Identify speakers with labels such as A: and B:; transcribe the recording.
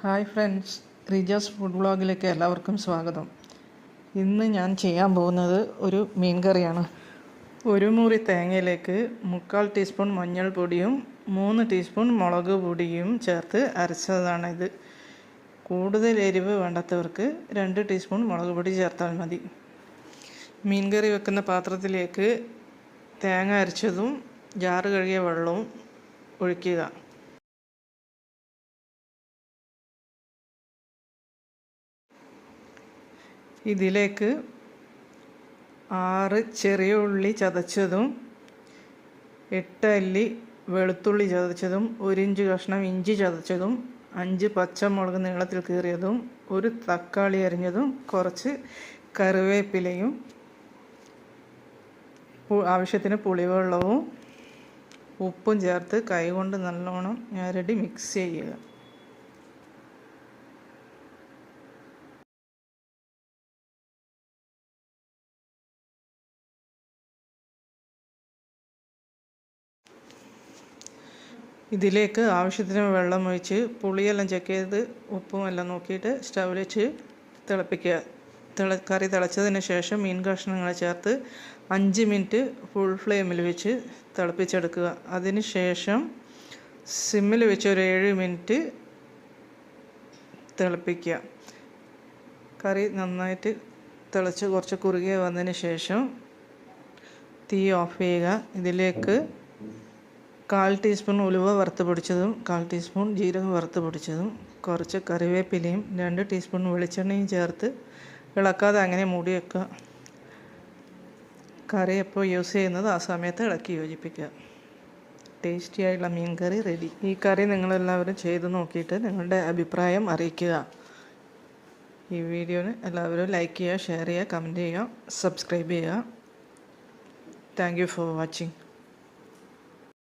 A: Hi friends, Rijas food വ്ളോഗിലേക്ക് എല്ലാവർക്കും സ്വാഗതം. ഇന്ന് ഞാൻ ചെയ്യാൻ പോകുന്നത് ഒരു മീൻ കറിയാണ്. ഒരു മുറി തേങ്ങയിലേക്ക് 3/4 ടീസ്പൂൺ മഞ്ഞൾപ്പൊടിയും 3 ടീസ്പൂൺ മുളക് പൊടിയും ചേർത്ത് അരച്ചതാണിത്. കൂടുതൽ എരിവ് വേണ്ടാത്തവർക്ക് 2 ടീസ്പൂൺ മുളക് പൊടി ചേർത്താൽ മതി. മീൻ കറി വെക്കുന്ന പാത്രത്തിലേക്ക് തേങ്ങ അരച്ചതും ജാറ് കഴുകിയ വെള്ളവും ഒഴിക്കുക. ഇതിലേക്ക് 6 ചെറിയ ഉള്ളി ചതച്ചതും 8 അല്ലി വെളുത്തുള്ളി ചതച്ചതും 1 ഇഞ്ച് കഷ്ണം ഇഞ്ചി ചതച്ചതും 5 പച്ചമുളക് നീളത്തിൽ കീറിയതും 1 തക്കാളി അരിഞ്ഞതും കുറച്ച് കറിവേപ്പിലയും ആവശ്യത്തിന് പുളിവെള്ളവും ഉപ്പും ചേർത്ത് കൈകൊണ്ട് നല്ലോണം ഞരടി മിക്സ് ചെയ്യുക. ഇതിലേക്ക് ആവശ്യത്തിന് വെള്ളം ഒഴിച്ച് പുളിയെല്ലാം ചെക്ക് ചെയ്ത് ഉപ്പും എല്ലാം നോക്കിയിട്ട് സ്റ്റൗവിൽ വെച്ച് തിളപ്പിക്കുക. കറി തിളച്ചതിന് ശേഷം മീൻ കഷ്ണങ്ങൾ ചേർത്ത് 5 മിനിറ്റ് ഫുൾ ഫ്ലെയിമിൽ വെച്ച് തിളപ്പിച്ചെടുക്കുക. അതിന് ശേഷം സിമ്മിൽ വെച്ച് ഒരു 7 മിനിറ്റ് തിളപ്പിക്കുക. കറി നന്നായിട്ട് തിളച്ച് കുറച്ച് കുറുകിയ വന്നതിന് ശേഷം തീ ഓഫ് ചെയ്യുക. ഇതിലേക്ക് 1/4 ടീസ്പൂൺ ഉലുവ വറുത്ത് പൊടിച്ചതും 1/4 ടീസ്പൂൺ ജീരകം വറുത്ത് പൊടിച്ചതും കുറച്ച് കറിവേപ്പിലയും 2 ടീസ്പൂൺ വെളിച്ചെണ്ണയും ചേർത്ത് ഇളക്കാതെ അങ്ങനെ മൂടി വെക്കുക. കറി എപ്പോൾ യൂസ് ചെയ്യുന്നത് ആ സമയത്ത് ഇളക്കി യോജിപ്പിക്കുക. ടേസ്റ്റിയായുള്ള മീൻ കറി റെഡി. ഈ കറി നിങ്ങളെല്ലാവരും ചെയ്ത് നോക്കിയിട്ട് നിങ്ങളുടെ അഭിപ്രായം അറിയിക്കുക. ഈ വീഡിയോന് എല്ലാവരും ലൈക്ക് ചെയ്യുക, ഷെയർ ചെയ്യുക, കമൻറ്റ് ചെയ്യുക, സബ്സ്ക്രൈബ് ചെയ്യുക. Thank you for watching.